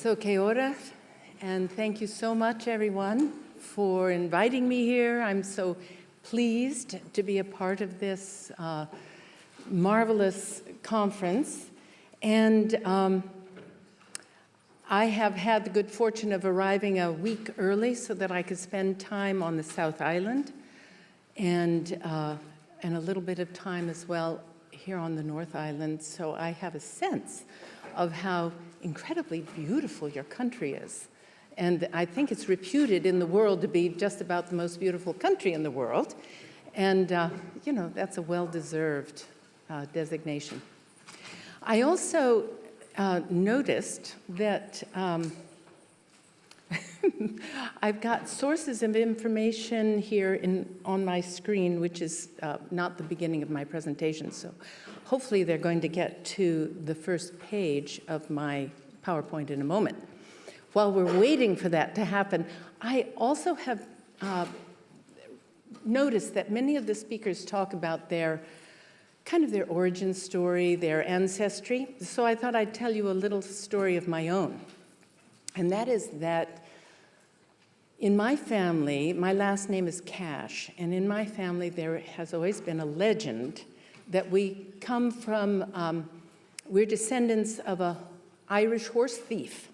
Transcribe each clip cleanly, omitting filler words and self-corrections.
So, kia ora, and thank you so much, everyone, for inviting me here. I'm so pleased to be a part of this marvelous conference. And I have had the good fortune of arriving a week early so that I could spend time on the South Island and a little bit of time as well here on the North Island. So I have a sense of how incredibly beautiful your country is. And I think it's reputed in the world to be just about the most beautiful country in the world. And, you know, that's a well-deserved designation. I also noticed that I've got sources of information here on my screen, which is not the beginning of my presentation. So hopefully they're going to get to the first page of my PowerPoint in a moment. While we're waiting for that to happen, I also have noticed that many of the speakers talk about their origin story, their ancestry. So I thought I'd tell you a little story of my own. And that is that in my family, my last name is Cash, and in my family there has always been a legend that we come from, we're descendants of an Irish horse thief.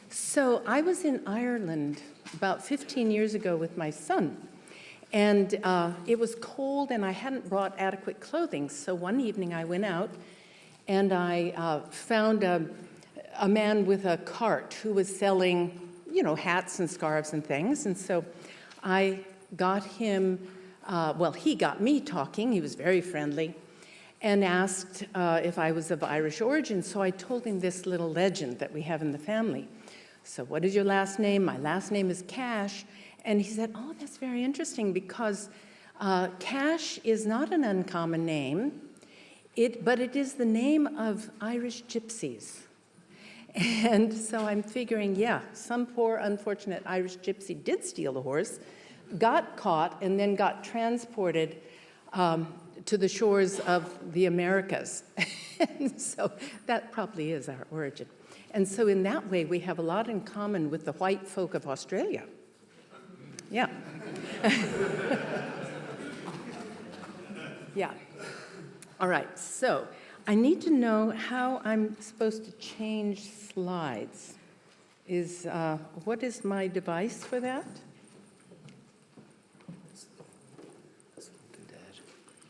So I was in Ireland about 15 years ago with my son, and it was cold and I hadn't brought adequate clothing. So one evening I went out and I found a man with a cart who was selling, you know, hats and scarves and things. And so I got him, well, he got me talking. He was very friendly and asked if I was of Irish origin. So I told him this little legend that we have in the family. So what is your last name? My last name is Cash. And he said, oh, that's very interesting because Cash is not an uncommon name, but it is the name of Irish gypsies. And so I'm figuring, yeah, some poor unfortunate Irish gypsy did steal a horse, got caught, and then got transported to the shores of the Americas. And so that probably is our origin. And so in that way, we have a lot in common with the white folk of Australia. Yeah. Yeah. All right, so I need to know how I'm supposed to change slides. What is my device for that?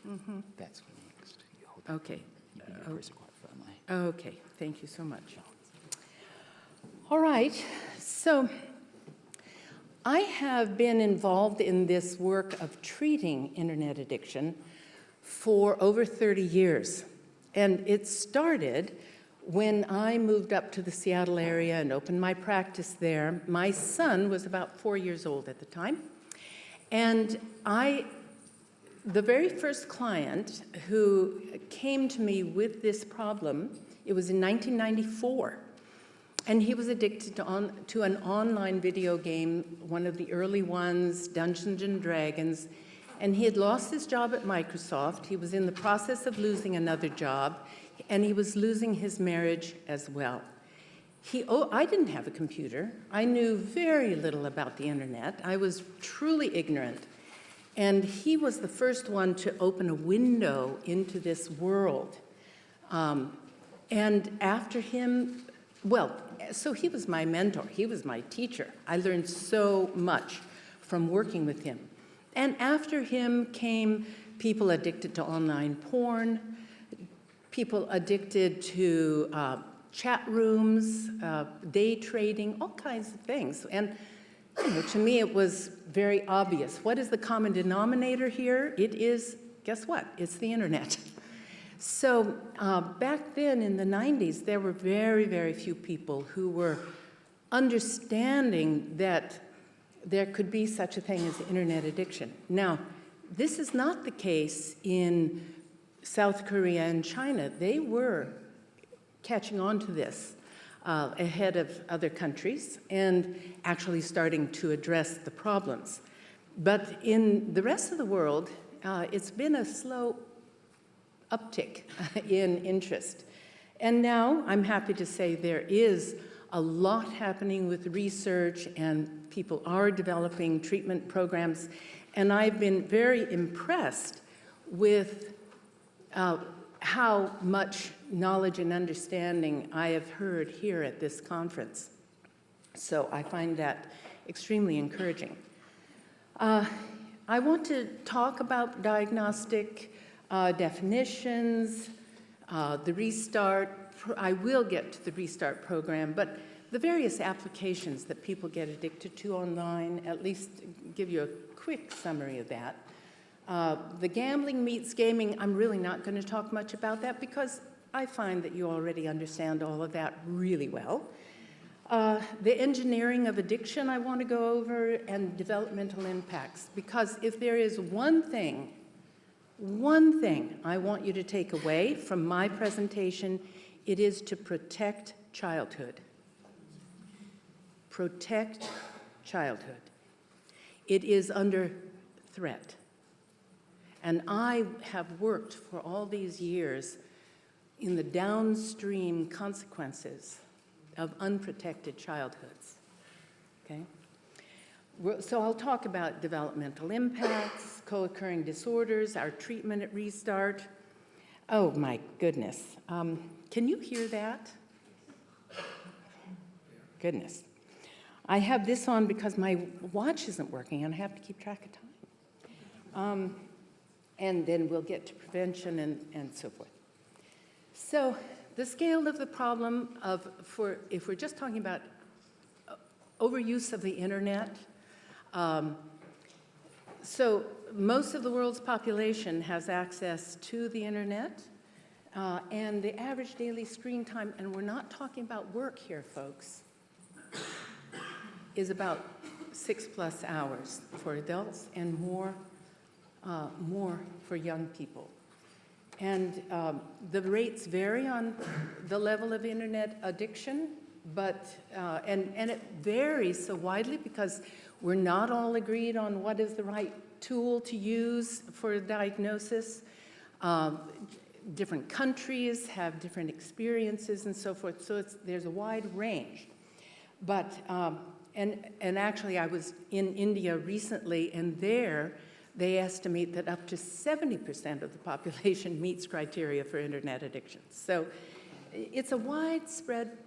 Mm-hmm. That's next. You hold that. Okay. You can press it quite firmly. Okay, thank you so much. All right, so I have been involved in this work of treating internet addiction for over 30 years. And it started when I moved up to the Seattle area and opened my practice there. My son was about 4 years old at the time. And the very first client who came to me with this problem, it was in 1994. And he was addicted to an online video game, one of the early ones, Dungeons and Dragons. And he had lost his job at Microsoft. He was in the process of losing another job, and he was losing his marriage as well. I didn't have a computer. I knew very little about the internet. I was truly ignorant. And he was the first one to open a window into this world. And after him, well, so he was my mentor. He was my teacher. I learned so much from working with him. And after him came people addicted to online porn, people addicted to chat rooms, day trading, all kinds of things. And you know, to me, it was very obvious. What is the common denominator here? It is, guess what? It's the internet. So back then in the 90s, there were very, very few people who were understanding that there could be such a thing as internet addiction. Now, this is not the case in South Korea and China. They were catching on to this ahead of other countries and actually starting to address the problems. But in the rest of the world, it's been a slow uptick in interest. And now I'm happy to say there is a lot happening with research, and people are developing treatment programs. And I've been very impressed with how much knowledge and understanding I have heard here at this conference. So I find that extremely encouraging. I want to talk about diagnostic definitions, the Restart. I will get to the Restart program, but the various applications that people get addicted to online, at least give you a quick summary of that. The gambling meets gaming, I'm really not going to talk much about that because I find that you already understand all of that really well. The engineering of addiction I want to go over, and developmental impacts, because if there is one thing I want you to take away from my presentation, it is to protect childhood. Protect childhood. It is under threat. And I have worked for all these years in the downstream consequences of unprotected childhoods, okay? So I'll talk about developmental impacts, co-occurring disorders, our treatment at Restart. Oh my goodness, can you hear that? Goodness. I have this on because my watch isn't working and I have to keep track of time. And then we'll get to prevention and so forth. So the scale of the problem if we're just talking about overuse of the internet, so most of the world's population has access to the internet, and the average daily screen time, and we're not talking about work here, folks, is about 6+ hours for adults and more for young people. And the rates vary on the level of internet addiction, but, and it varies so widely because we're not all agreed on what is the right tool to use for diagnosis. Different countries have different experiences and so forth, so there's a wide range. But, and actually I was in India recently, and there they estimate that up to 70% of the population meets criteria for internet addiction. So it's a widespread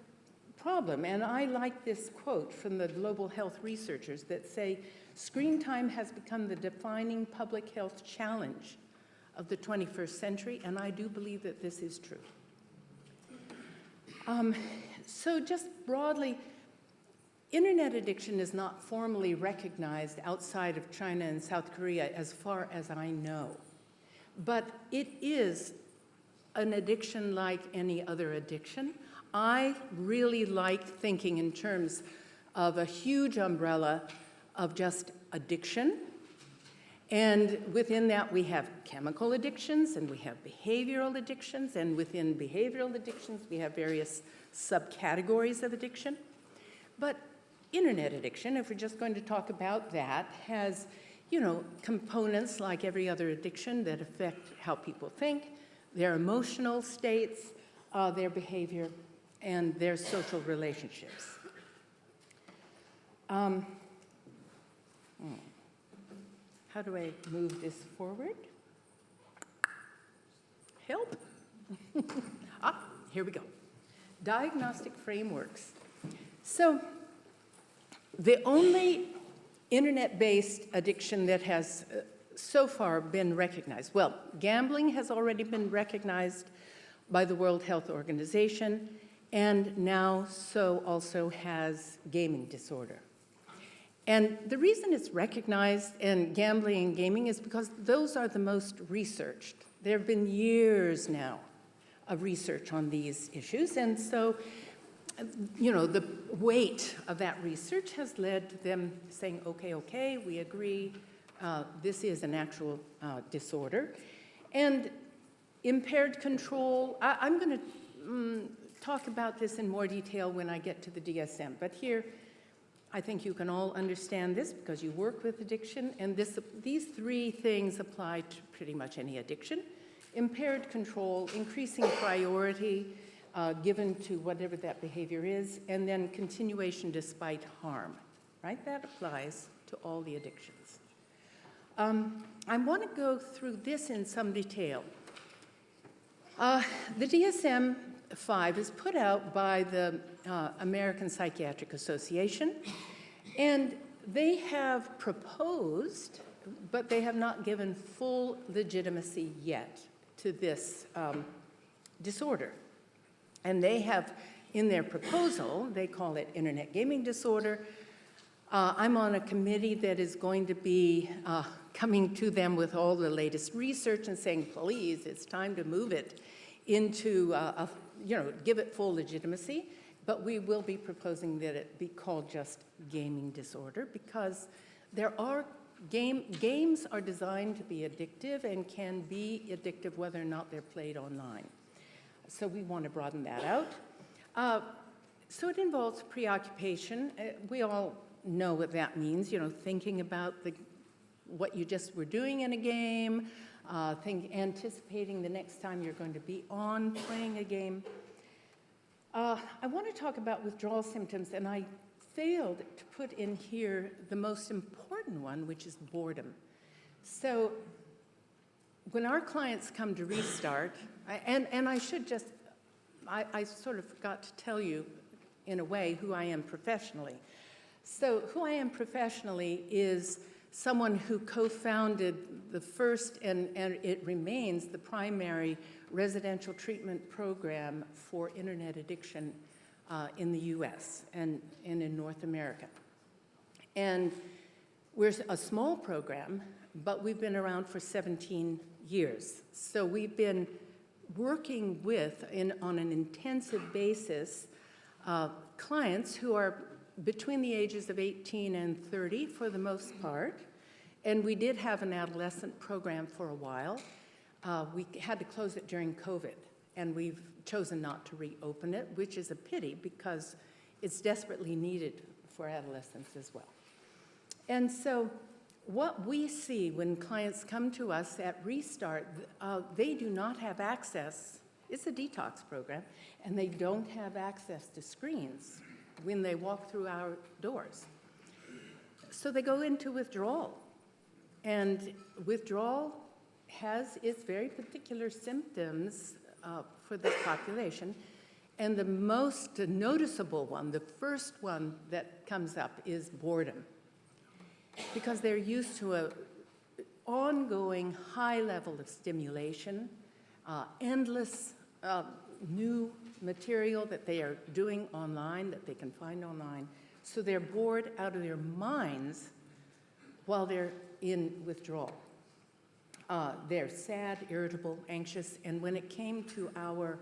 problem, and I like this quote from the global health researchers that say, screen time has become the defining public health challenge of the 21st century, and I do believe that this is true. So just broadly, internet addiction is not formally recognized outside of China and South Korea as far as I know. But it is an addiction like any other addiction. I really like thinking in terms of a huge umbrella of just addiction. And within that we have chemical addictions and we have behavioral addictions, and within behavioral addictions we have various subcategories of addiction. But internet addiction, if we're just going to talk about that, has, components like every other addiction that affect how people think, their emotional states, their behavior, and their social relationships. How do I move this forward? Help? Here we go. Diagnostic frameworks. So, the only internet-based addiction that has so far been recognized, well, gambling has already been recognized by the World Health Organization, and now so also has gaming disorder. And the reason it's recognized in gambling and gaming is because those are the most researched. There have been years now of research on these issues, and so the weight of that research has led to them saying, okay, we agree, this is an actual disorder. And impaired control, I'm going to talk about this in more detail when I get to the DSM, but here I think you can all understand this because you work with addiction, and these three things apply to pretty much any addiction. Impaired control, increasing priority, given to whatever that behavior is, and then continuation despite harm, right? That applies to all the addictions. I want to go through this in some detail. The DSM-5 is put out by the American Psychiatric Association, and they have proposed, but they have not given full legitimacy yet to this disorder. And they have, in their proposal, they call it internet gaming disorder. I'm on a committee that is going to be coming to them with all the latest research and saying, please, it's time to move it into, give it full legitimacy. But we will be proposing that it be called just gaming disorder, because there are games are designed to be addictive and can be addictive whether or not they're played online. So we want to broaden that out. So it involves preoccupation. We all know what that means, thinking about what you just were doing in a game, anticipating the next time you're going to be on playing a game. I want to talk about withdrawal symptoms, and I failed to put in here the most important one, which is boredom. So when our clients come to Restart, and I should just, I sort of forgot to tell you, in a way, who I am professionally. So who I am professionally is someone who co-founded the first, and it remains the primary residential treatment program for internet addiction in the US and in North America. And we're a small program, but we've been around for 17 years. So we've been working with, on an intensive basis, clients who are between the ages of 18 and 30 for the most part. And we did have an adolescent program for a while. We had to close it during COVID, and we've chosen not to reopen it, which is a pity because it's desperately needed for adolescents as well. And so what we see when clients come to us at Restart, they do not have access. It's a detox program, and they don't have access to screens when they walk through our doors. So they go into withdrawal, and withdrawal has its very particular symptoms for this population. And the most noticeable one, the first one that comes up, is boredom. Because they're used to an ongoing high level of stimulation, endless new material that they are doing online, that they can find online. So they're bored out of their minds while they're in withdrawal. They're sad, irritable, anxious, and when it came to our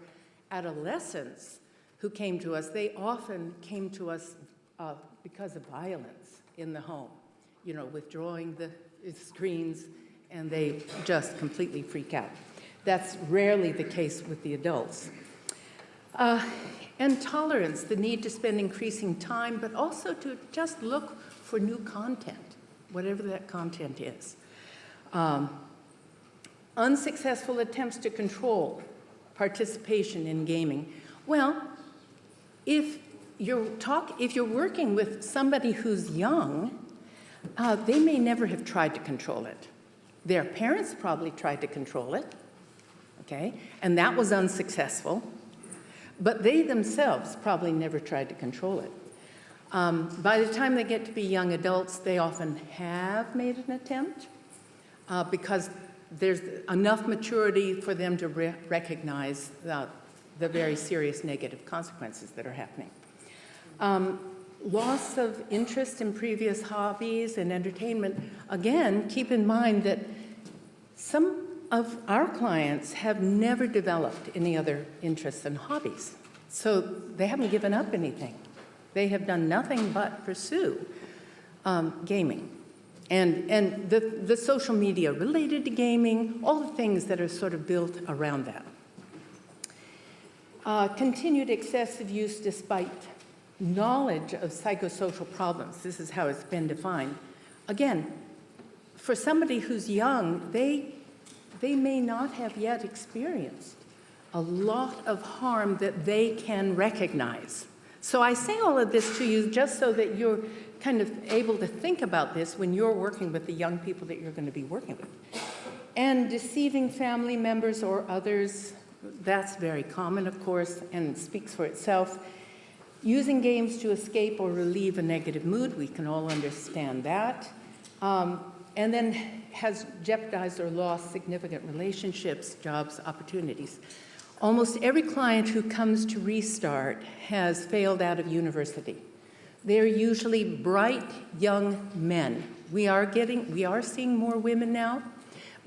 adolescents who came to us, they often came to us because of violence in the home, withdrawing the screens, and they just completely freak out. That's rarely the case with the adults. And tolerance, the need to spend increasing time, but also to just look for new content, whatever that content is. Unsuccessful attempts to control participation in gaming. Well, if you're working with somebody who's young, they may never have tried to control it. Their parents probably tried to control it, okay? And that was unsuccessful. But they themselves probably never tried to control it. By the time they get to be young adults, they often have made an attempt because there's enough maturity for them to recognize the very serious negative consequences that are happening. Loss of interest in previous hobbies and entertainment. Again, keep in mind that some of our clients have never developed any other interests and hobbies. So they haven't given up anything. They have done nothing but pursue gaming. And the social media related to gaming, all the things that are sort of built around that. Continued excessive use despite knowledge of psychosocial problems. This is how it's been defined. Again, for somebody who's young, they may not have yet experienced a lot of harm that they can recognize. So I say all of this to you just so that you're kind of able to think about this when you're working with the young people that you're going to be working with. And deceiving family members or others, that's very common, of course, and speaks for itself. Using games to escape or relieve a negative mood, we can all understand that. And then has jeopardized or lost significant relationships, jobs, opportunities. Almost every client who comes to Restart has failed out of university. They're usually bright young men. We are seeing more women now,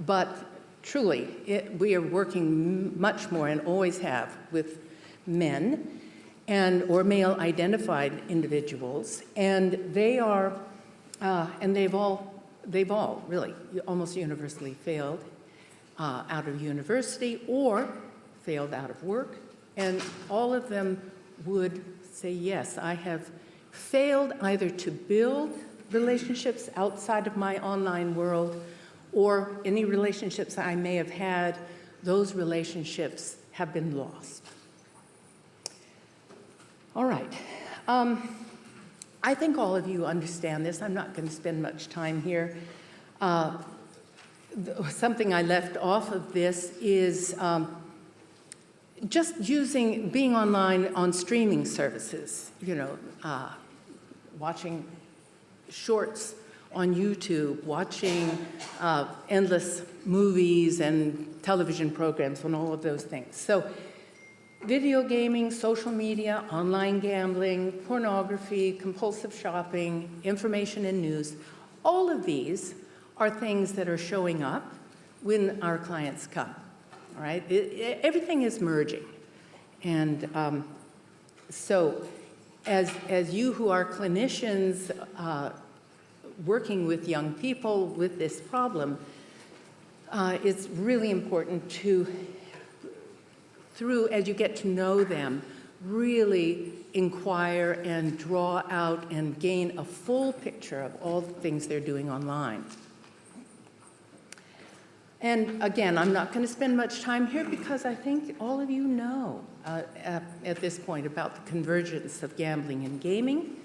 but truly, we are working much more and always have with men or male-identified individuals, and they've all really almost universally failed out of university or failed out of work, and all of them would say, yes, I have failed either to build relationships outside of my online world or any relationships I may have had, those relationships have been lost. All right. I think all of you understand this. I'm not going to spend much time here. Something I left off of this is just being online on streaming services, watching shorts on YouTube, watching endless movies and television programs and all of those things. So video gaming, social media, online gambling, pornography, compulsive shopping, information and news, all of these are things that are showing up when our clients come, all right? Everything is merging. And so as you who are clinicians working with young people with this problem, it's really important to, as you get to know them, really inquire and draw out and gain a full picture of all the things they're doing online. And again, I'm not going to spend much time here because I think all of you know at this point about the convergence of gambling and gaming.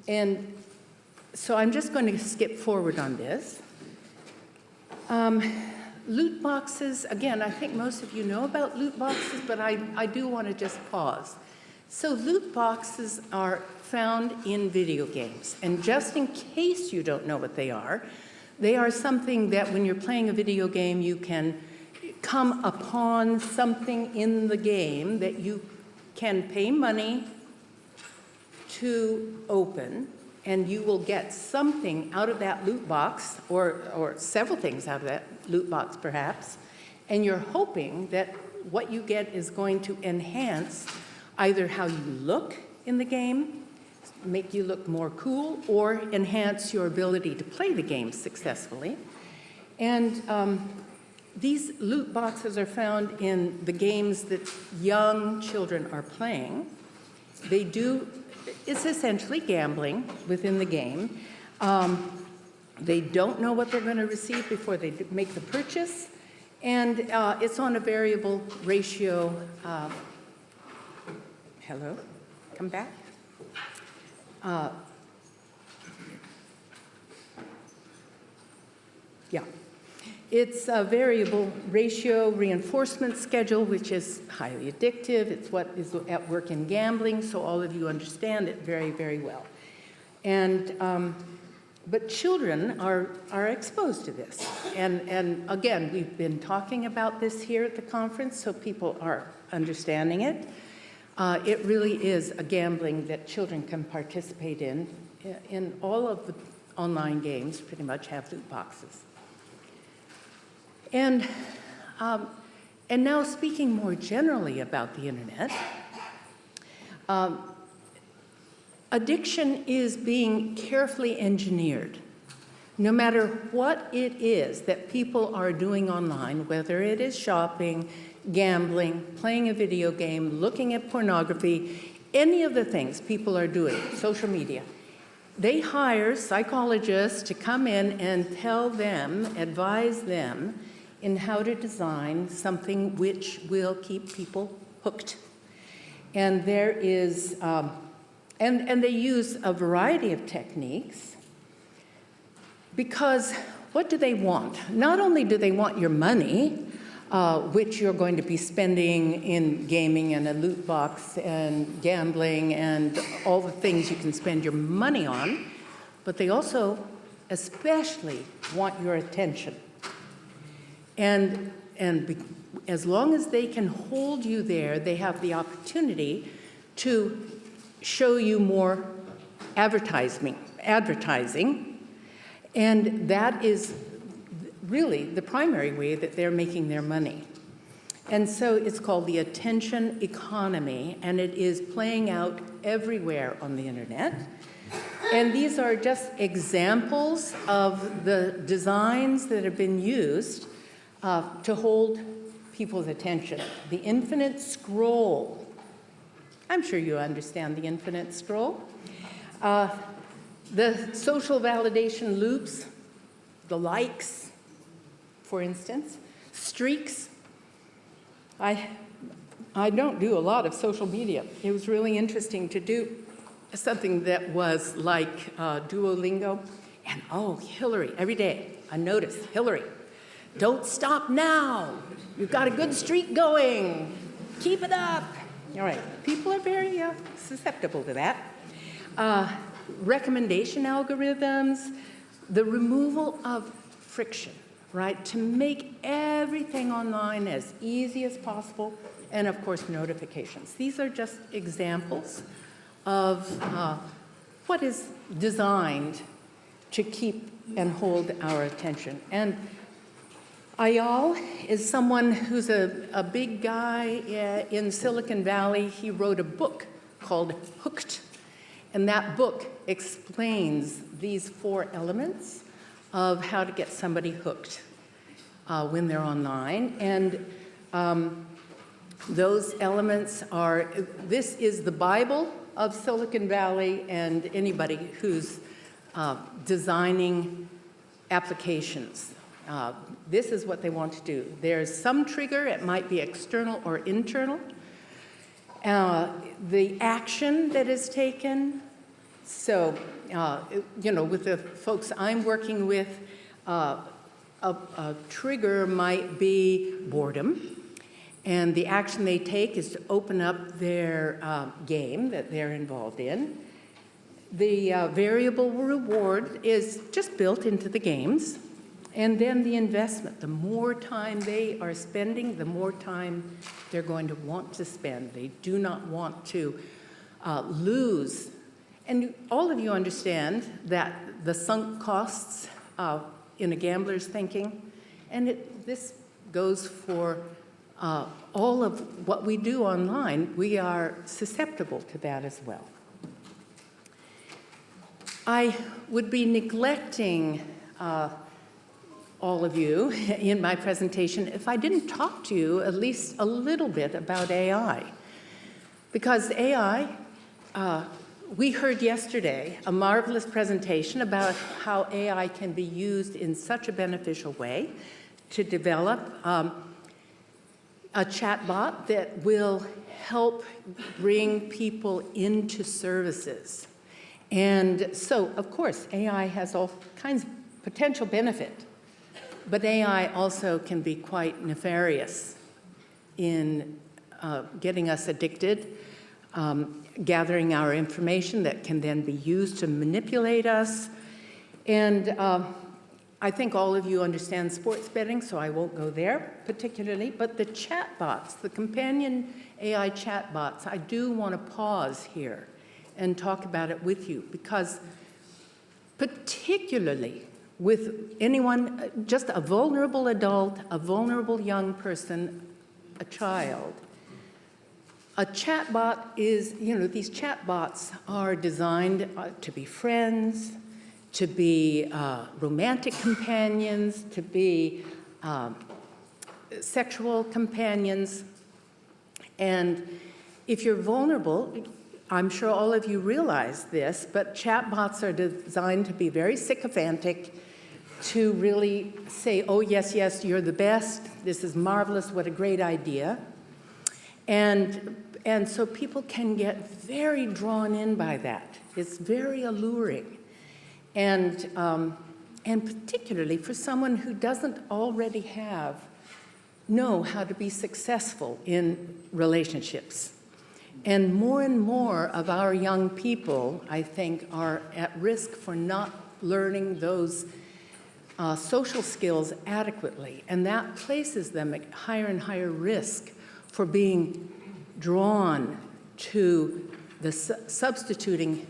And so I'm just going to skip forward on this. Loot boxes, again, I think most of you know about loot boxes, but I do want to just pause. So loot boxes are found in video games. And just in case you don't know what they are something that when you're playing a video game, you can come upon something in the game that you can pay money to open, and you will get something out of that loot box, or several things out of that loot box perhaps, and you're hoping that what you get is going to enhance either how you look in the game, make you look more cool, or enhance your ability to play the game successfully. And these loot boxes are found in the games that young children are playing. It's essentially gambling within the game. They don't know what they're going to receive before they make the purchase, and it's on a variable ratio. Hello? Come back? Yeah. It's a variable ratio reinforcement schedule, which is highly addictive. It's what is at work in gambling, so all of you understand it very, very well. And but children are exposed to this. And again, we've been talking about this here at the conference, so people are understanding it. It really is a gambling that children can participate in. In all of the online games, pretty much have loot boxes. And now speaking more generally about the internet, addiction is being carefully engineered. No matter what it is that people are doing online, whether it is shopping, gambling, playing a video game, looking at pornography, any of the things people are doing, social media, they hire psychologists to come in and tell them, advise them in how to design something which will keep people hooked. And there is, and they use a variety of techniques, because what do they want? Not only do they want your money, which you're going to be spending in gaming and a loot box and gambling and all the things you can spend your money on, but they also especially want your attention. And as long as they can hold you there, they have the opportunity to show you more advertising. And that is really the primary way that they're making their money. And so it's called the attention economy, and it is playing out everywhere on the internet. And these are just examples of the designs that have been used to hold people's attention. The infinite scroll. I'm sure you understand the infinite scroll. The social validation loops, the likes, for instance, streaks. I don't do a lot of social media. It was really interesting to do something that was like Duolingo. And oh, Hilarie, every day I notice, Hilarie, don't stop now. You've got a good streak going. Keep it up. All right, people are very susceptible to that. Recommendation algorithms, the removal of friction, right? To make everything online as easy as possible, and of course, notifications. These are just examples of what is designed to keep and hold our attention. And Ayal is someone who's a big guy in Silicon Valley. He wrote a book called Hooked. And that book explains these 4 elements of how to get somebody hooked when they're online. And those elements are, this is the Bible of Silicon Valley and anybody who's designing applications. This is what they want to do. There's some trigger, it might be external or internal. The action that is taken. So, with the folks I'm working with, a trigger might be boredom. And the action they take is to open up their game that they're involved in. The variable reward is just built into the games. And then the investment, the more time they are spending, the more time they're going to want to spend. They do not want to lose. And all of you understand that the sunk costs in a gambler's thinking, and this goes for all of what we do online. We are susceptible to that as well. I would be neglecting all of you in my presentation if I didn't talk to you at least a little bit about AI. Because AI, we heard yesterday a marvelous presentation about how AI can be used in such a beneficial way to develop a chatbot that will help bring people into services. And so, of course, AI has all kinds of potential benefit. But AI also can be quite nefarious in getting us addicted, gathering our information that can then be used to manipulate us. And I think all of you understand sports betting, so I won't go there particularly. But the chatbots, the companion AI chatbots, I do want to pause here and talk about it with you, because particularly with anyone, just a vulnerable adult, a vulnerable young person, a child. A chatbot is, these chatbots are designed to be friends, to be romantic companions, to be sexual companions. And if you're vulnerable, I'm sure all of you realize this, but chatbots are designed to be very sycophantic, to really say, oh, yes, yes, you're the best. This is marvelous. What a great idea. And so people can get very drawn in by that. It's very alluring. And particularly for someone who doesn't already know how to be successful in relationships. And more of our young people, I think, are at risk for not learning those social skills adequately. And that places them at higher and higher risk for being drawn to the substituting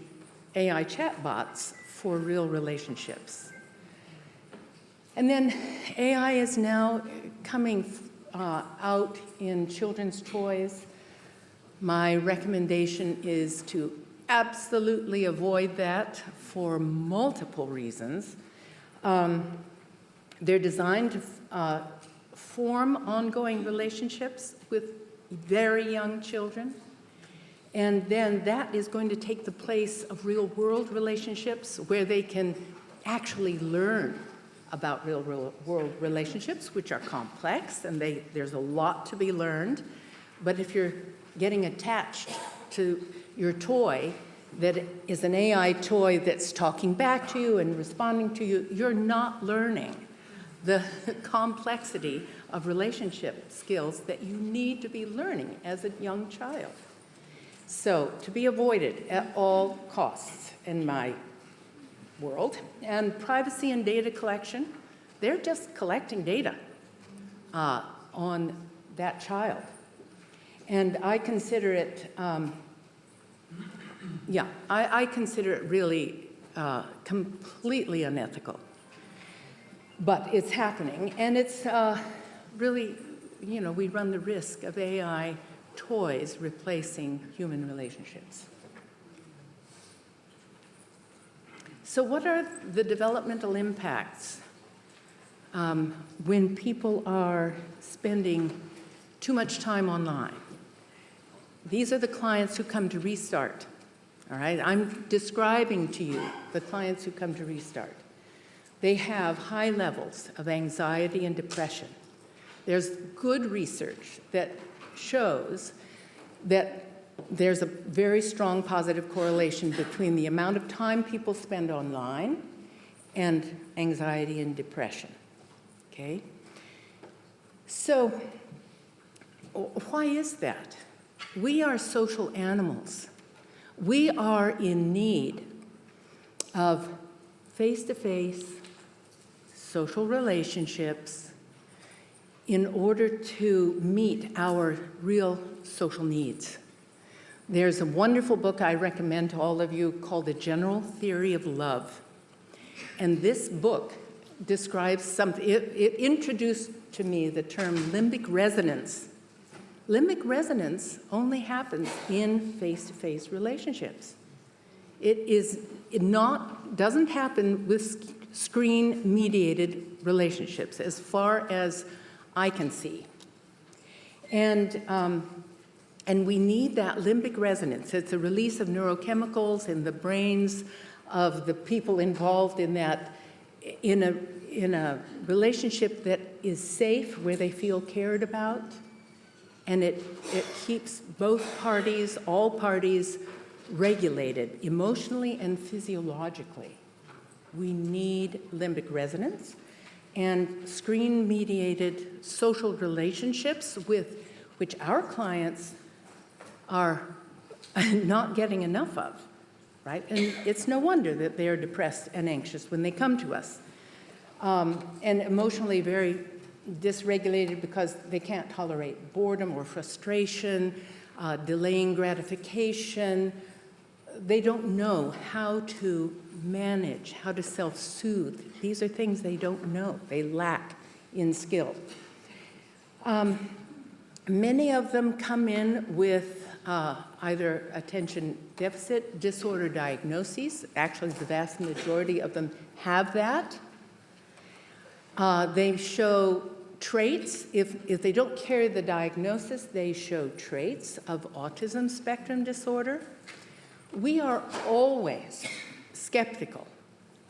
AI chatbots for real relationships. And then AI is now coming out in children's toys. My recommendation is to absolutely avoid that for multiple reasons. They're designed to form ongoing relationships with very young children. And then that is going to take the place of real-world relationships where they can actually learn about real-world relationships, which are complex, and there's a lot to be learned. But if you're getting attached to your toy that is an AI toy that's talking back to you and responding to you, you're not learning the complexity of relationship skills that you need to be learning as a young child. So, to be avoided at all costs in my world. And privacy and data collection, they're just collecting data on that child. And I consider it, I consider it really completely unethical. But it's happening, and it's really, we run the risk of AI toys replacing human relationships. So what are the developmental impacts when people are spending too much time online? These are the clients who come to Restart, all right? I'm describing to you the clients who come to Restart. They have high levels of anxiety and depression. There's good research that shows that there's a very strong positive correlation between the amount of time people spend online and anxiety and depression, okay? So why is that? We are social animals. We are in need of face-to-face social relationships in order to meet our real social needs. There's a wonderful book I recommend to all of you called The General Theory of Love. And this book describes something, it introduced to me the term limbic resonance. Limbic resonance only happens in face-to-face relationships. Doesn't happen with screen-mediated relationships, as far as I can see. And we need that limbic resonance. It's a release of neurochemicals in the brains of the people involved in that, in a relationship that is safe, where they feel cared about, and it keeps both parties, all parties, regulated emotionally and physiologically. We need limbic resonance and screen-mediated social relationships with which our clients are not getting enough of, right? And it's no wonder that they are depressed and anxious when they come to us, and emotionally very dysregulated because they can't tolerate boredom or frustration, delaying gratification. They don't know how to manage, how to self-soothe. These are things they don't know. They lack in skill. Many of them come in with either attention deficit disorder diagnoses. Actually, the vast majority of them have that. They show traits. If they don't carry the diagnosis, they show traits of autism spectrum disorder. We are always skeptical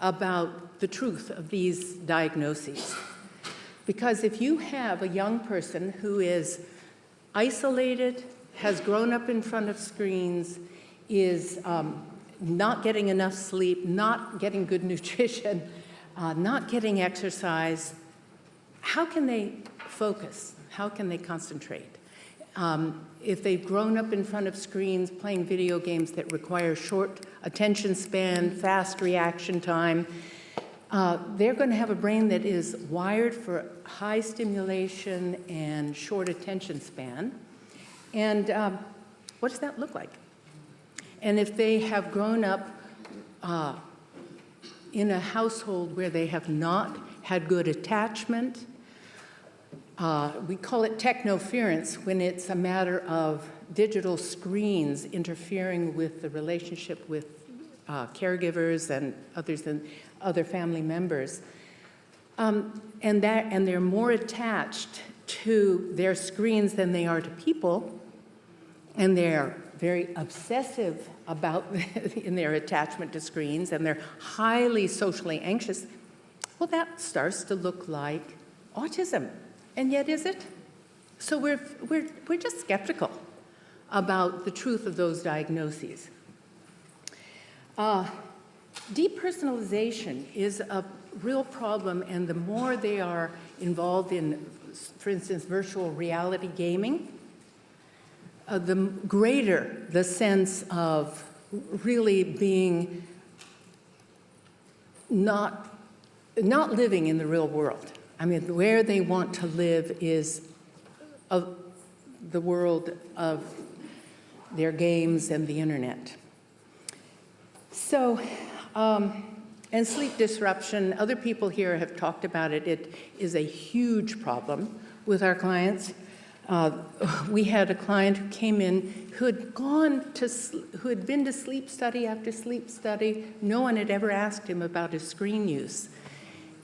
about the truth of these diagnoses. Because if you have a young person who is isolated, has grown up in front of screens, is not getting enough sleep, not getting good nutrition, not getting exercise, how can they focus? How can they concentrate? If they've grown up in front of screens playing video games that require short attention span, fast reaction time, they're going to have a brain that is wired for high stimulation and short attention span. And what does that look like? And if they have grown up in a household where they have not had good attachment, we call it technoference when it's a matter of digital screens interfering with the relationship with caregivers and other family members. And they're more attached to their screens than they are to people, and they're very obsessive about in their attachment to screens, and they're highly socially anxious. Well, that starts to look like autism. And yet, is it? So we're just skeptical about the truth of those diagnoses. Depersonalization is a real problem, and the more they are involved in, for instance, virtual reality gaming, the greater the sense of really being not living in the real world. I mean, where they want to live is the world of their games and the internet. So, and sleep disruption, other people here have talked about it. It is a huge problem with our clients. We had a client who came in who had been to sleep study after sleep study. No one had ever asked him about his screen use.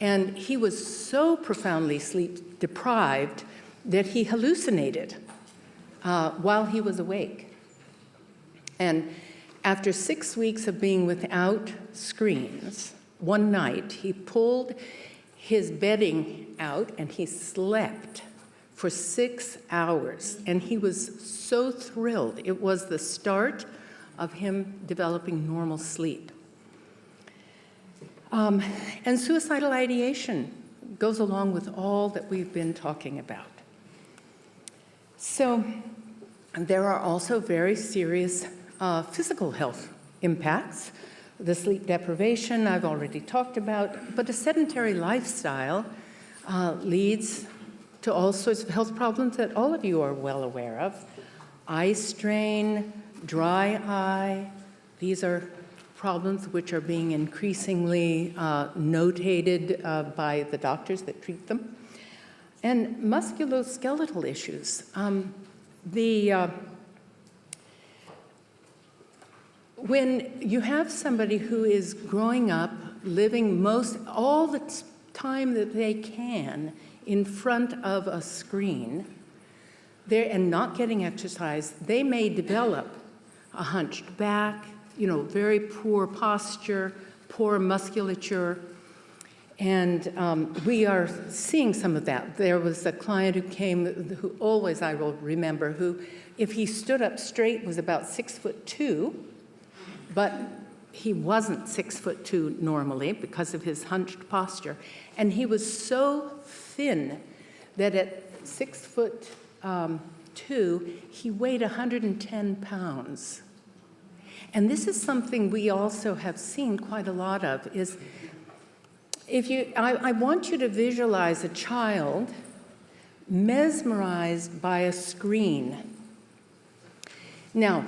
And he was so profoundly sleep deprived that he hallucinated while he was awake. And after 6 weeks of being without screens, one night he pulled his bedding out and he slept for 6 hours. And he was so thrilled. It was the start of him developing normal sleep. And suicidal ideation goes along with all that we've been talking about. So there are also very serious physical health impacts. The sleep deprivation I've already talked about, but a sedentary lifestyle leads to all sorts of health problems that all of you are well aware of. Eye strain, dry eye, these are problems which are being increasingly notated by the doctors that treat them. And musculoskeletal issues. When you have somebody who is growing up, living all the time that they can in front of a screen, and not getting exercise, they may develop a hunched back, very poor posture, poor musculature, and we are seeing some of that. There was a client who came, who always I will remember, who, if he stood up straight, was about 6'2", but he wasn't 6'2" normally because of his hunched posture, and he was so thin that at 6'2", he weighed 110 pounds. And this is something we also have seen quite a lot of, is I want you to visualize a child mesmerized by a screen. Now,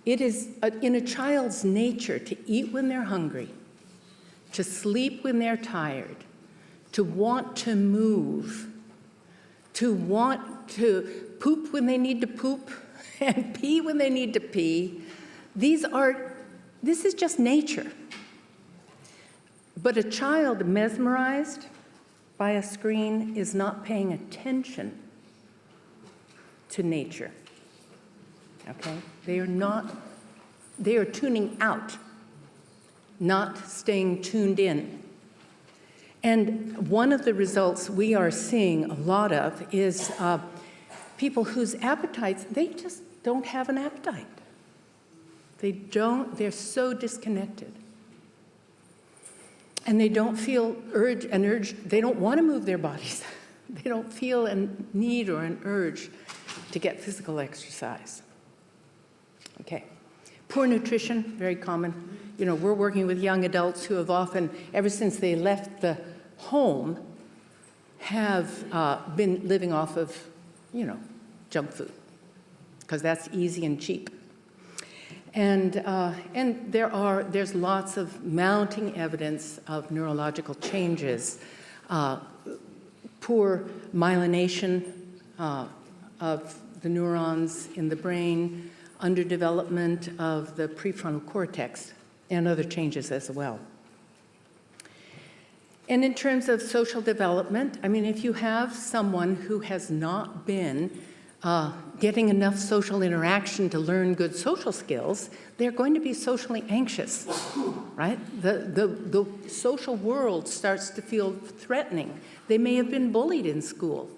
it is in a child's nature to eat when they're hungry, to sleep when they're tired, to want to move, to want to poop when they need to poop, and pee when they need to pee. This is just nature. But a child mesmerized by a screen is not paying attention to nature. Okay? They are tuning out. not staying tuned in. And one of the results we are seeing a lot of is people whose appetites, they just don't have an appetite. They're so disconnected. And they don't feel an urge, they don't want to move their bodies. They don't feel a need or an urge to get physical exercise. Okay. Poor nutrition, very common. You know, we're working with young adults who have often, ever since they left the home, have been living off of, you know, junk food, because that's easy and cheap. And there's lots of mounting evidence of neurological changes, poor myelination of the neurons in the brain, underdevelopment of the prefrontal cortex, and other changes as well. And in terms of social development, I mean, if you have someone who has not been getting enough social interaction to learn good social skills, they're going to be socially anxious, right? The social world starts to feel threatening. They may have been bullied in school,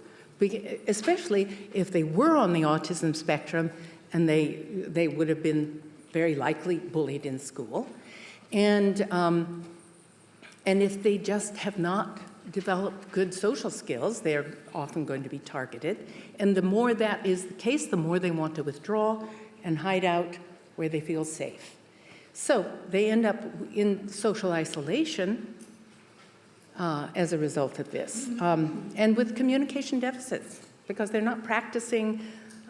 especially if they were on the autism spectrum, and they would have been very likely bullied in school. And if they just have not developed good social skills, they're often going to be targeted. And the more that is the case, the more they want to withdraw and hide out where they feel safe. So they end up in social isolation as a result of this, and with communication deficits, because they're not practicing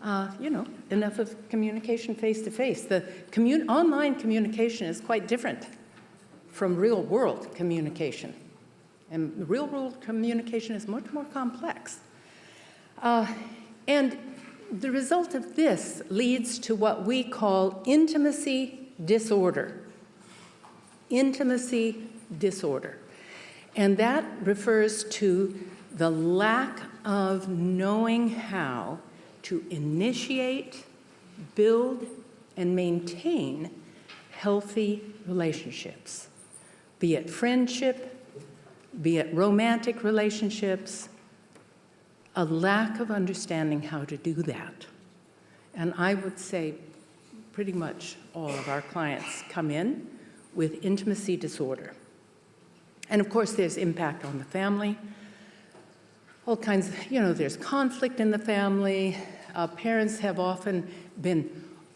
enough of communication face-to-face. The online communication is quite different from real-world communication. And real-world communication is much more complex. And the result of this leads to what we call intimacy disorder. Intimacy disorder. And that refers to the lack of knowing how to initiate, build, and maintain healthy relationships, be it friendship, be it romantic relationships, a lack of understanding how to do that. And I would say pretty much all of our clients come in with intimacy disorder. And of course, there's impact on the family. All kinds of, there's conflict in the family. Parents have often been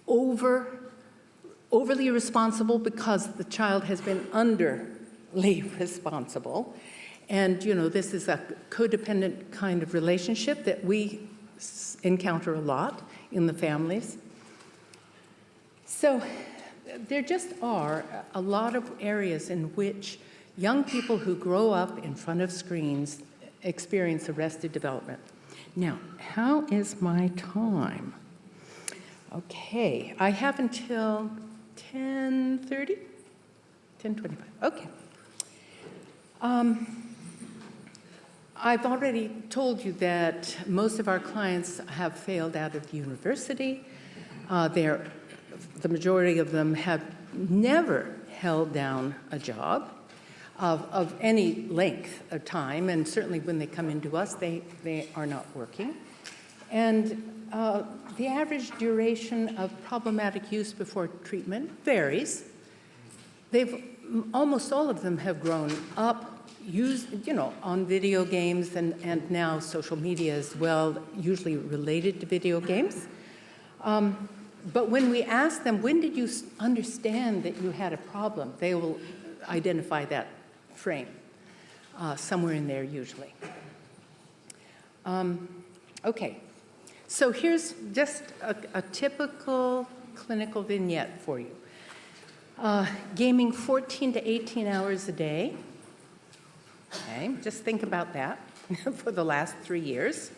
overly responsible because the child has been underly responsible. And, this is a codependent kind of relationship that we encounter a lot in the families. So there just are a lot of areas in which young people who grow up in front of screens experience arrested development. Now, how is my time? Okay, I have until 10:30? 10:25, okay. I've already told you that most of our clients have failed out of university. The majority of them have never held down a job of any length of time, and certainly when they come into us, they are not working. And the average duration of problematic use before treatment varies. Almost all of them have grown up on video games and now social media as well, usually related to video games. But when we ask them, when did you understand that you had a problem, they will identify that frame, somewhere in there usually. Okay, so here's just a typical clinical vignette for you. Gaming 14 to 18 hours a day. Okay, just think about that for the last 3 years.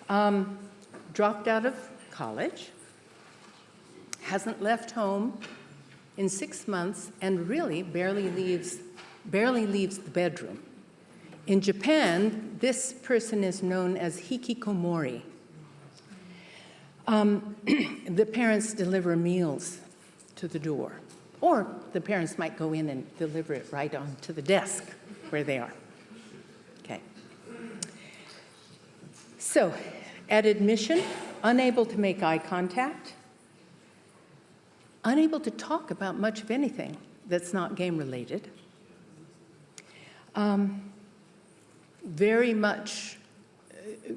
Dropped out of college, hasn't left home in 6 months, and really barely leaves the bedroom. In Japan, this person is known as hikikomori. The parents deliver meals to the door. Or the parents might go in and deliver it right onto the desk where they are. Okay. So, at admission, unable to make eye contact, unable to talk about much of anything that's not game-related, very much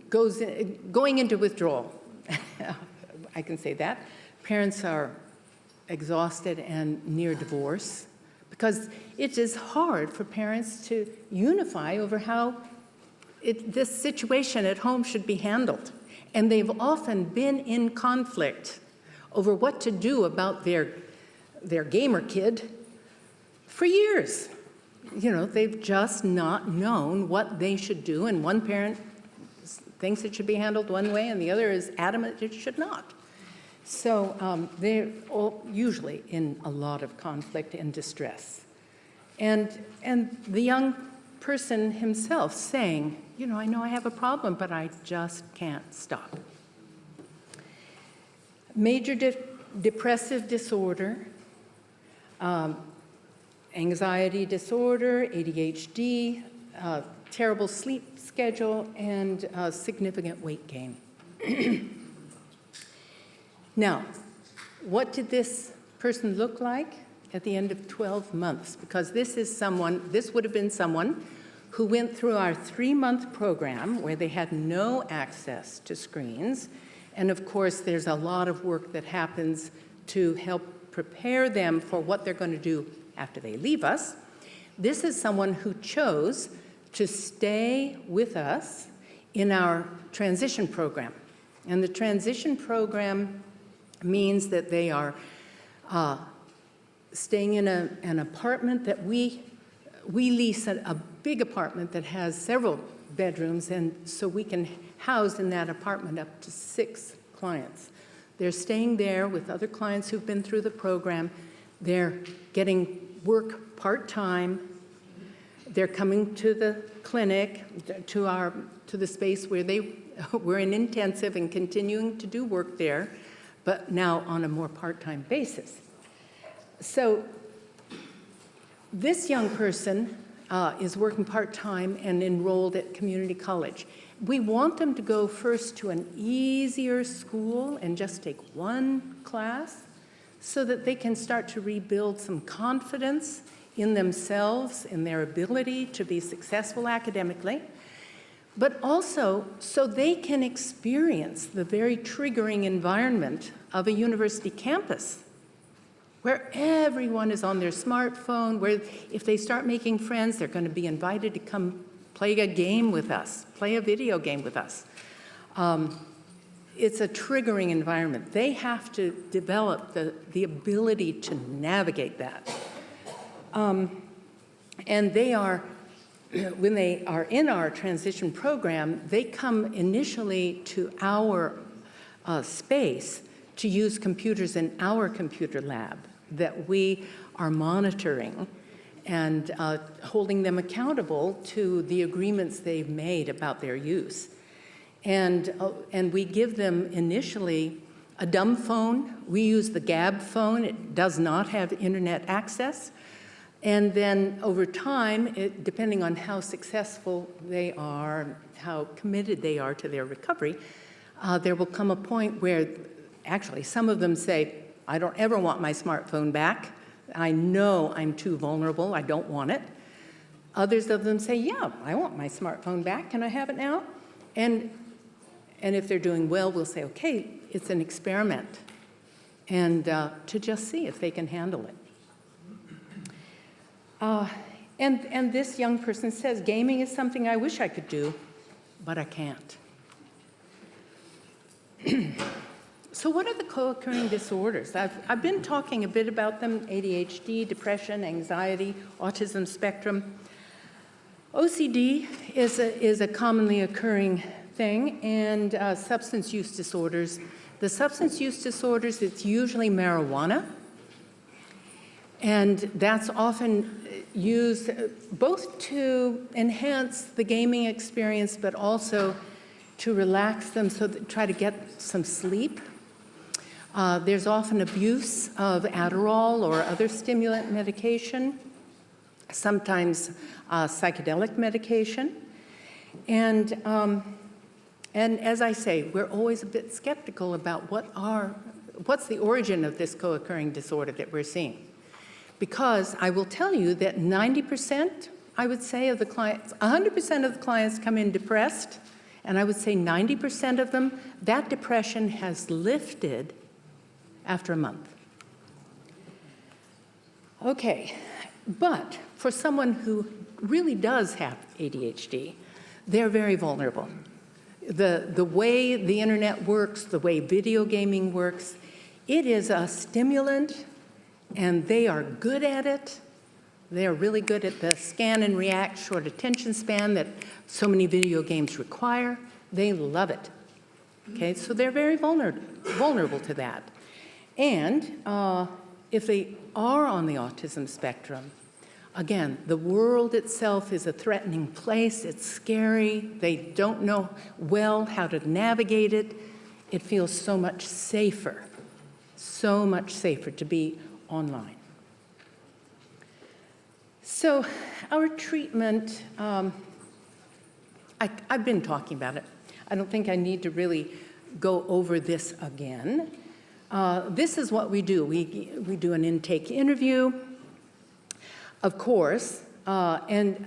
going into withdrawal. I can say that. Parents are exhausted and near divorce because it is hard for parents to unify over how this situation at home should be handled. And they've often been in conflict over what to do about their gamer kid for years. You know, they've just not known what they should do, and one parent thinks it should be handled one way, and the other is adamant it should not. So they're all usually in a lot of conflict and distress. And the young person himself saying, you know I have a problem, but I just can't stop. Major depressive disorder, anxiety disorder, ADHD, terrible sleep schedule, and significant weight gain. Now, what did this person look like at the end of 12 months? Because this would have been someone who went through our 3-month program where they had no access to screens. And of course, there's a lot of work that happens to help prepare them for what they're going to do after they leave us. This is someone who chose to stay with us in our transition program. And the transition program means that they are staying in an apartment that we lease, a big apartment that has several bedrooms, and so we can house in that apartment up to 6 clients. They're staying there with other clients who've been through the program. They're getting work part-time. They're coming to the clinic, to the space where we're in intensive and continuing to do work there, but now on a more part-time basis. So this young person is working part-time and enrolled at community college. We want them to go first to an easier school and just take 1 class so that they can start to rebuild some confidence in themselves, in their ability to be successful academically, but also so they can experience the very triggering environment of a university campus, where everyone is on their smartphone, where if they start making friends, they're going to be invited to come play a game with us, play a video game with us. It's a triggering environment. They have to develop the ability to navigate that. And they are, when they are in our transition program, they come initially to our space to use computers in our computer lab that we are monitoring and holding them accountable to the agreements they've made about their use. And we give them initially a dumb phone. We use the GAB phone. It does not have internet access. And then over time, depending on how successful they are, how committed they are to their recovery, there will come a point where actually some of them say, I don't ever want my smartphone back. I know I'm too vulnerable. I don't want it. Others of them say, yeah, I want my smartphone back. Can I have it now? And if they're doing well, we'll say, okay, it's an experiment, and to just see if they can handle it. And this young person says, gaming is something I wish I could do, but I can't. So what are the co-occurring disorders? I've been talking a bit about them: ADHD, depression, anxiety, autism spectrum. OCD is a commonly occurring thing, and substance use disorders. The substance use disorders, it's usually marijuana, and that's often used both to enhance the gaming experience, but also to relax them, so that try to get some sleep. There's often abuse of Adderall or other stimulant medication, sometimes psychedelic medication. And as I say, we're always a bit skeptical about what's the origin of this co-occurring disorder that we're seeing. Because I will tell you that 90%, I would say, of the clients, 100% of the clients come in depressed, and I would say 90% of them, that depression has lifted after a month. Okay, but for someone who really does have ADHD, they're very vulnerable. The way the internet works, the way video gaming works, it is a stimulant, and they are good at it. They are really good at the scan and react short attention span that so many video games require. They love it. Okay, so they're very vulnerable to that. And if they are on the autism spectrum, again, the world itself is a threatening place. It's scary. They don't know well how to navigate it. It feels so much safer to be online. So our treatment, I've been talking about it. I don't think I need to really go over this again. This is what we do. We do an intake interview, of course, and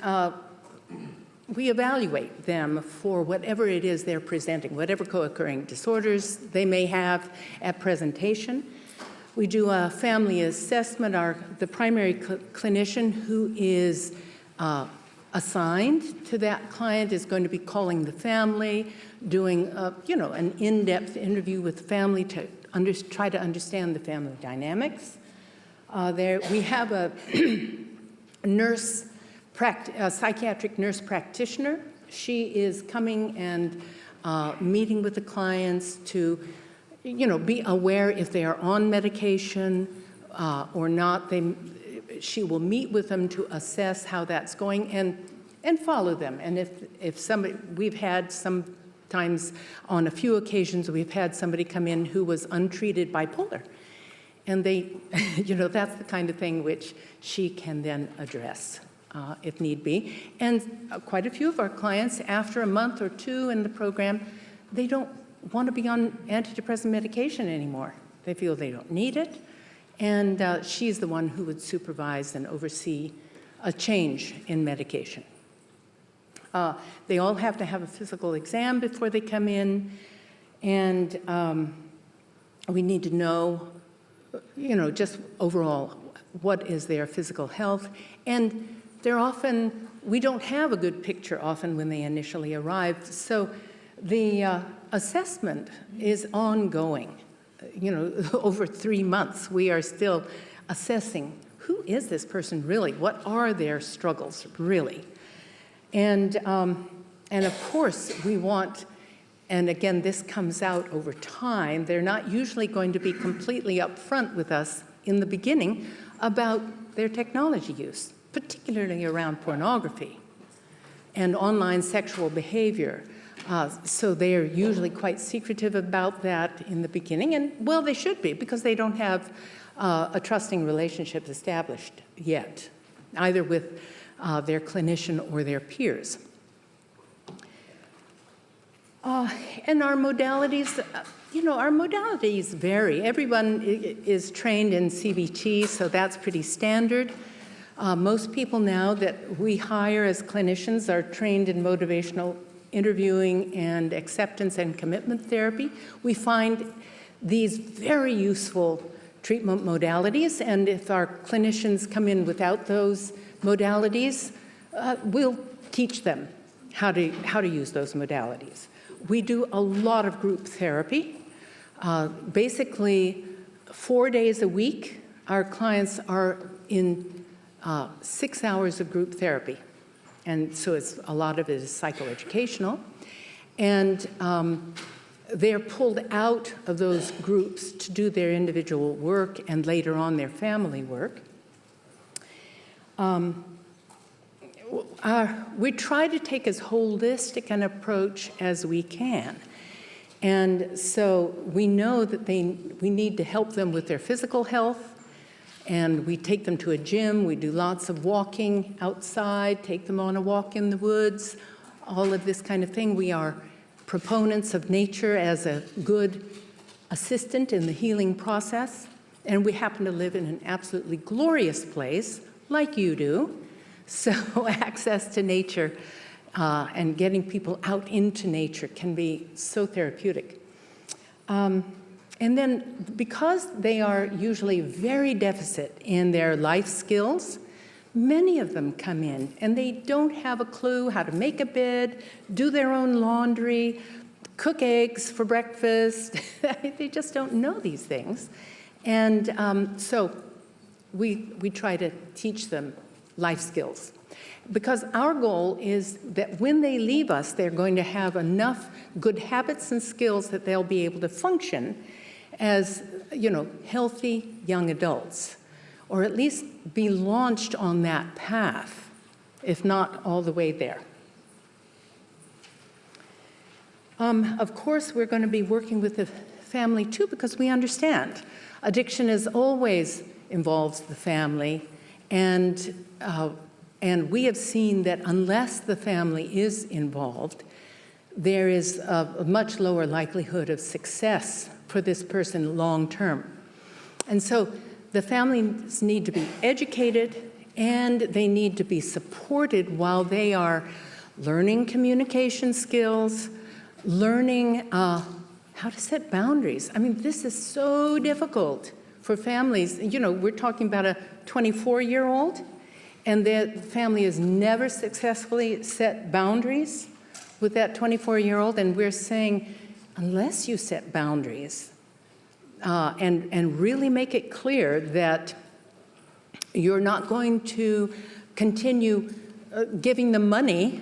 we evaluate them for whatever it is they're presenting, whatever co-occurring disorders they may have at presentation. We do a family assessment. The primary clinician who is assigned to that client is going to be calling the family, doing an in-depth interview with the family to try to understand the family dynamics. We have a psychiatric nurse practitioner. She is coming and meeting with the clients to be aware if they are on medication or not. She will meet with them to assess how that's going and follow them. And if somebody, we've had sometimes on a few occasions, we've had somebody come in who was untreated bipolar. And that's the kind of thing which she can then address if need be. And quite a few of our clients, after a month or two in the program, they don't want to be on antidepressant medication anymore. They feel they don't need it, and she's the one who would supervise and oversee a change in medication. They all have to have a physical exam before they come in, and we need to know, just overall, what is their physical health. And we don't have a good picture often when they initially arrive, so the assessment is ongoing. Over 3 months, we are still assessing who is this person really? What are their struggles really? And of course, we want, and again, this comes out over time, they're not usually going to be completely upfront with us in the beginning about their technology use, particularly around pornography and online sexual behavior. So they are usually quite secretive about that in the beginning, and well, they should be, because they don't have a trusting relationship established yet, either with their clinician or their peers. And our modalities, our modalities vary. Everyone is trained in CBT, so that's pretty standard. Most people now that we hire as clinicians are trained in motivational interviewing and acceptance and commitment therapy. We find these very useful treatment modalities, and if our clinicians come in without those modalities, we'll teach them how to use those modalities. We do a lot of group therapy. Basically, 4 days a week, our clients are in 6 hours of group therapy. And so a lot of it is psychoeducational. And they're pulled out of those groups to do their individual work and later on their family work. We try to take as holistic an approach as we can. And so we know that we need to help them with their physical health, and we take them to a gym, we do lots of walking outside, take them on a walk in the woods, all of this kind of thing. We are proponents of nature as a good assistant in the healing process, and we happen to live in an absolutely glorious place, like you do, so access to nature and getting people out into nature can be so therapeutic. And then because they are usually very deficit in their life skills, many of them come in and they don't have a clue how to make a bed, do their own laundry, cook eggs for breakfast. They just don't know these things. And so we try to teach them life skills. Because our goal is that when they leave us, they're going to have enough good habits and skills that they'll be able to function as, healthy young adults, or at least be launched on that path, if not all the way there. Of course, we're going to be working with the family too, because we understand addiction is always involves the family, and we have seen that unless the family is involved, there is a much lower likelihood of success for this person long term. And so the families need to be educated and they need to be supported while they are learning communication skills, learning how to set boundaries. I mean, this is so difficult for families. We're talking about a 24-year-old, and the family has never successfully set boundaries with that 24-year-old, and we're saying, unless you set boundaries and really make it clear that you're not going to continue giving them money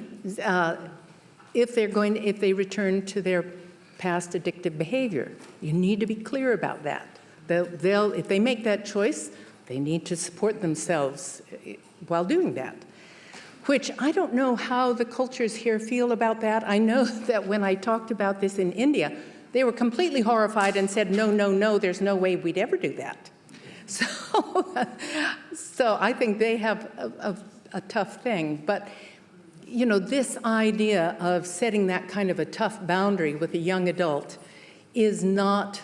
if they return to their past addictive behavior. You need to be clear about that. If they make that choice, they need to support themselves while doing that. Which I don't know how the cultures here feel about that. I know that when I talked about this in India, they were completely horrified and said, no, no, no, there's no way we'd ever do that. So I think they have a tough thing. But, this idea of setting that kind of a tough boundary with a young adult is not,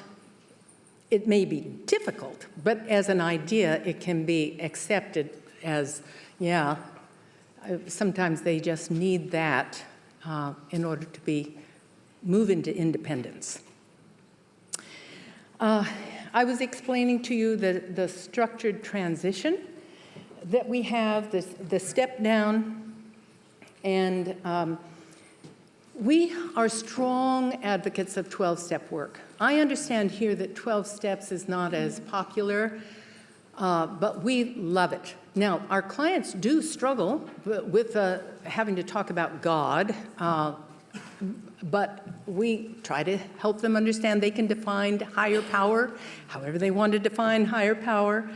it may be difficult, but as an idea, it can be accepted as, sometimes they just need that in order to move into independence. I was explaining to you the structured transition that we have, the step down, and we are strong advocates of 12-step work. I understand here that 12 steps is not as popular, but we love it. Now, our clients do struggle with having to talk about God, but we try to help them understand they can define higher power however they want to define higher power.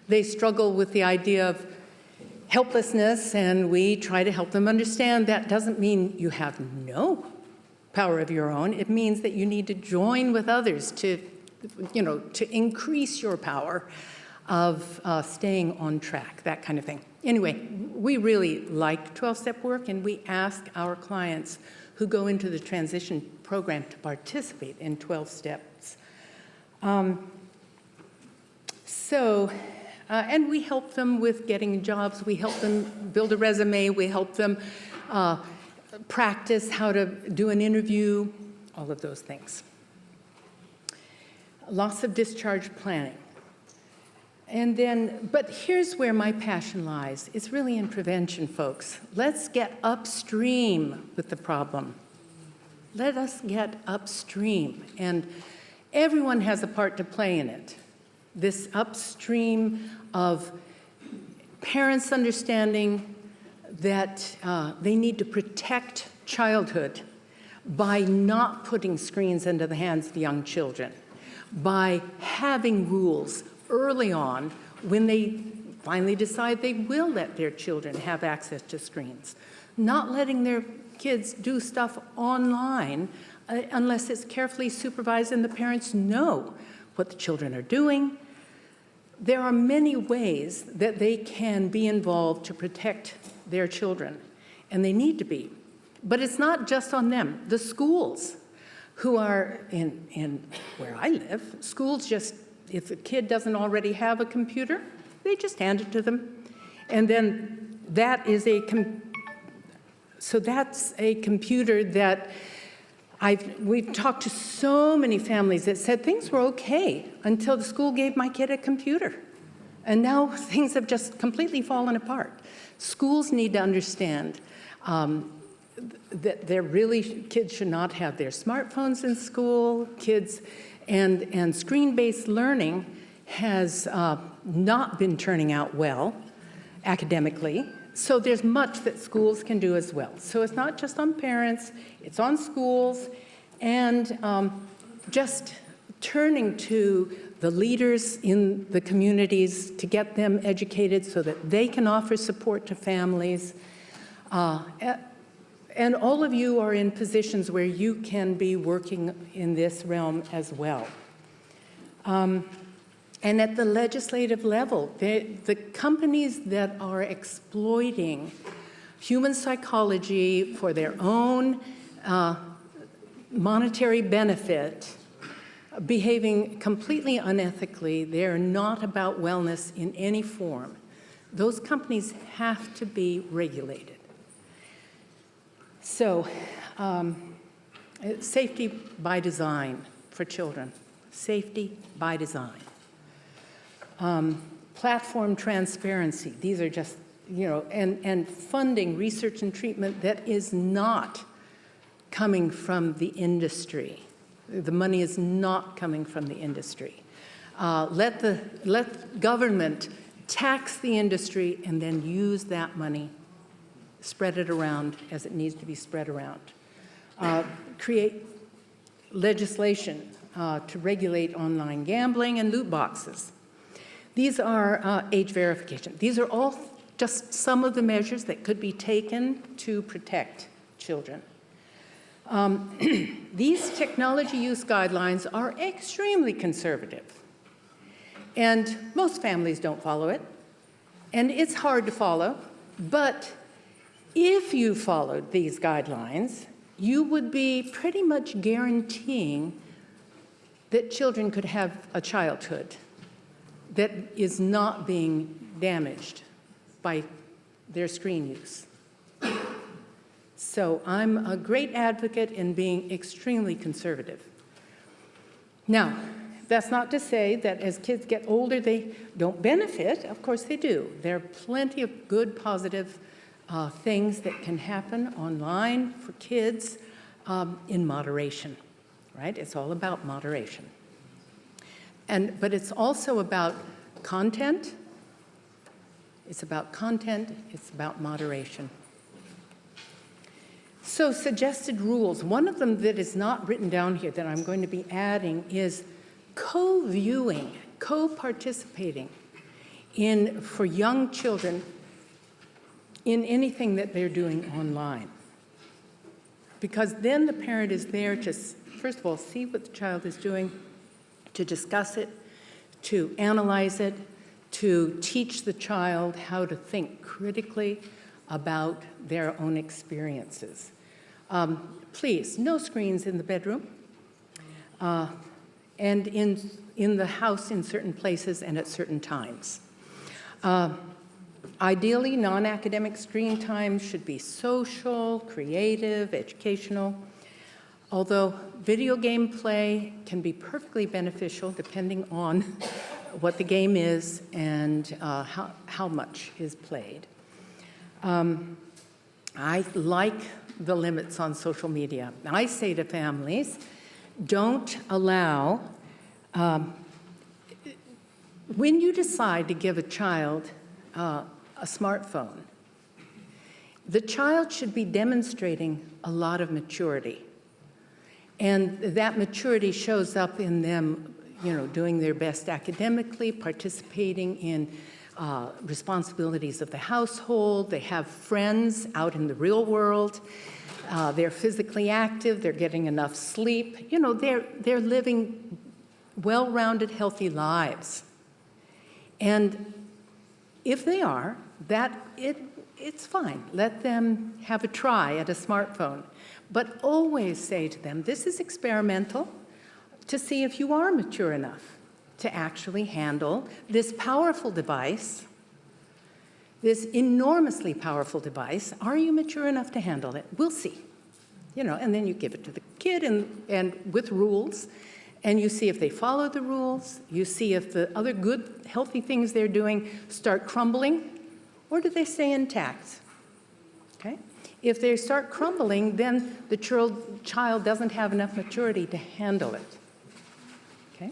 They struggle with the idea of helplessness, and we try to help them understand that doesn't mean you have no power of your own. It means that you need to join with others to increase your power of staying on track, that kind of thing. Anyway, we really like 12-step work, and we ask our clients who go into the transition program to participate in 12 steps. And we help them with getting jobs. We help them build a resume. We help them practice how to do an interview, all of those things. Loss of discharge planning. But here's where my passion lies. It's really in prevention, folks. Let's get upstream with the problem. Let us get upstream. And everyone has a part to play in it. This upstream of parents understanding that they need to protect childhood by not putting screens into the hands of young children, by having rules early on when they finally decide they will let their children have access to screens, not letting their kids do stuff online unless it's carefully supervised and the parents know what the children are doing. There are many ways that they can be involved to protect their children, and they need to be. But it's not just on them. The schools who are in where I live, schools just, if a kid doesn't already have a computer, they just hand it to them. And then that is so that's a computer that we've talked to so many families that said things were okay until the school gave my kid a computer. And now things have just completely fallen apart. Schools need to understand that kids should not have their smartphones in school. Kids and screen-based learning has not been turning out well academically. So there's much that schools can do as well. So it's not just on parents, it's on schools, and just turning to the leaders in the communities to get them educated so that they can offer support to families. And all of you are in positions where you can be working in this realm as well. And at the legislative level, the companies that are exploiting human psychology for their own monetary benefit, behaving completely unethically, they're not about wellness in any form. Those companies have to be regulated. So, safety by design for children. Safety by design. Platform transparency. These are just, and funding research and treatment that is not coming from the industry. The money is not coming from the industry. Let government tax the industry and then use that money, spread it around as it needs to be spread around. Create legislation to regulate online gambling and loot boxes. These are age verification. These are all just some of the measures that could be taken to protect children. These technology use guidelines are extremely conservative, and most families don't follow it, and it's hard to follow, but if you followed these guidelines, you would be pretty much guaranteeing that children could have a childhood that is not being damaged by their screen use. So I'm a great advocate in being extremely conservative. Now, that's not to say that as kids get older, they don't benefit. Of course they do. There are plenty of good, positive things that can happen online for kids in moderation, right? It's all about moderation. But it's also about content. It's about content. It's about moderation. So suggested rules. One of them that is not written down here that I'm going to be adding is co-viewing, co-participating for young children in anything that they're doing online. Because then the parent is there to, first of all, see what the child is doing, to discuss it, to analyze it, to teach the child how to think critically about their own experiences. Please, no screens in the bedroom, and in the house in certain places and at certain times. Ideally, non-academic screen time should be social, creative, educational, although video game play can be perfectly beneficial depending on what the game is and how much is played. I like the limits on social media. I say to families, don't allow, when you decide to give a child a smartphone, the child should be demonstrating a lot of maturity. And that maturity shows up in them, doing their best academically, participating in responsibilities of the household. They have friends out in the real world. They're physically active, they're getting enough sleep. You know, they're living well-rounded, healthy lives. And if they are, it's fine. Let them have a try at a smartphone. But always say to them, this is experimental, to see if you are mature enough to actually handle this powerful device, this enormously powerful device. Are you mature enough to handle it? We'll see. You know, and then you give it to the kid and with rules, and you see if they follow the rules, you see if the other good, healthy things they're doing start crumbling, or do they stay intact? Okay? If they start crumbling, then the child doesn't have enough maturity to handle it. Okay?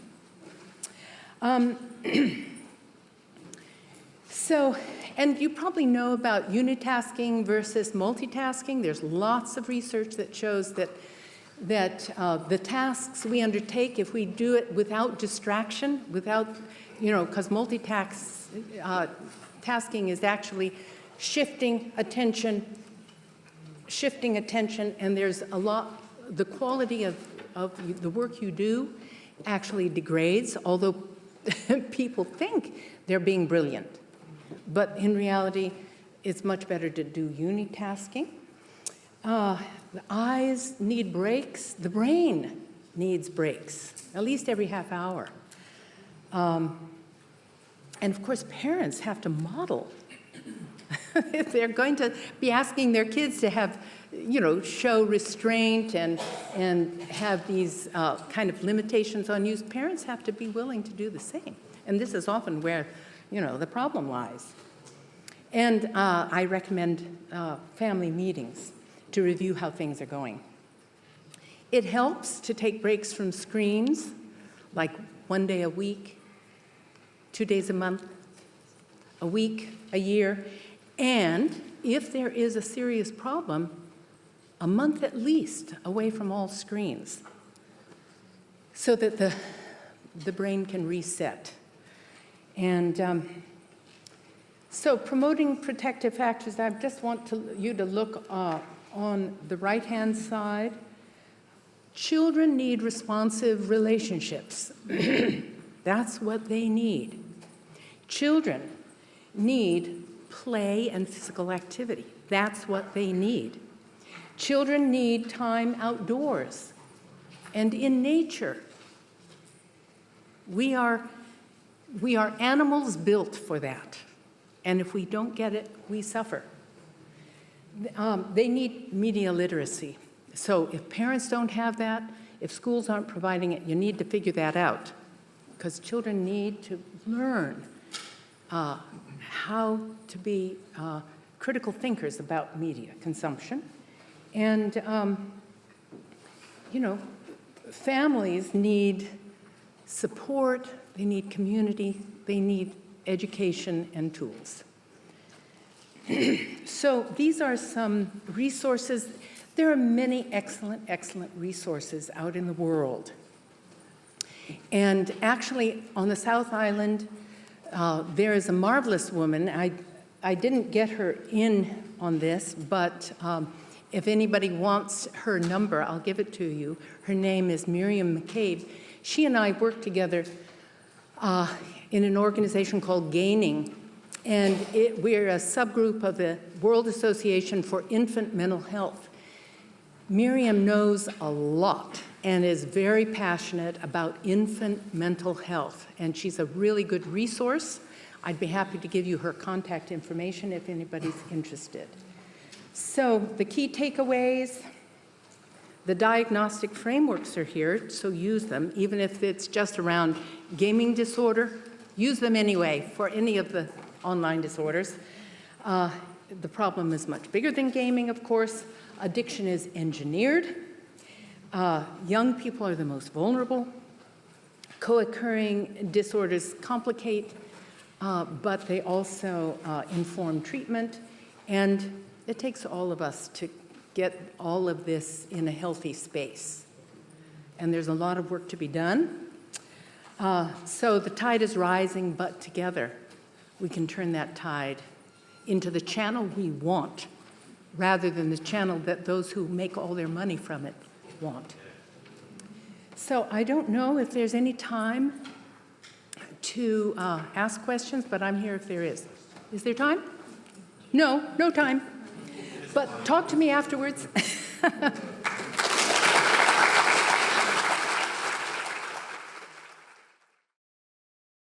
So, and you probably know about unitasking versus multitasking. There's lots of research that shows that the tasks we undertake, if we do it without distraction, without, you know, because tasking is actually shifting attention, and there's a lot, the quality of the work you do actually degrades, although people think they're being brilliant. But in reality, it's much better to do unitasking. The eyes need breaks. The brain needs breaks, at least every half hour. And of course, parents have to model. If they're going to be asking their kids to have, you know, show restraint and have these kind of limitations on use, parents have to be willing to do the same. And this is often where, you know, the problem lies. And I recommend family meetings to review how things are going. It helps to take breaks from screens, like 1 day a week, 2 days a month, a week, a year, and if there is a serious problem, a month at least away from all screens, so that the brain can reset. And so promoting protective factors, I just want you to look on the right-hand side. Children need responsive relationships. That's what they need. Children need play and physical activity. That's what they need. Children need time outdoors and in nature. We are animals built for that. And if we don't get it, we suffer. They need media literacy. So if parents don't have that, if schools aren't providing it, you need to figure that out. Because children need to learn how to be critical thinkers about media consumption. And, you know, families need support, they need community, they need education and tools. So these are some resources. There are many excellent, excellent resources out in the world. And actually, on the South Island, there is a marvelous woman. I didn't get her in on this, but if anybody wants her number, I'll give it to you. Her name is Miriam McCabe. She and I work together in an organization called Gaining, and we're a subgroup of the World Association for Infant Mental Health. Miriam knows a lot and is very passionate about infant mental health, and she's a really good resource. I'd be happy to give you her contact information if anybody's interested. So the key takeaways, the diagnostic frameworks are here, so use them, even if it's just around gaming disorder. Use them anyway for any of the online disorders. The problem is much bigger than gaming, of course. Addiction is engineered. Young people are the most vulnerable. Co-occurring disorders complicate, but they also inform treatment. And it takes all of us to get all of this in a healthy space. And there's a lot of work to be done. So the tide is rising, but together we can turn that tide into the channel we want rather than the channel that those who make all their money from it want. So I don't know if there's any time to ask questions, but I'm here if there is. Is there time? No, no time. But talk to me afterwards.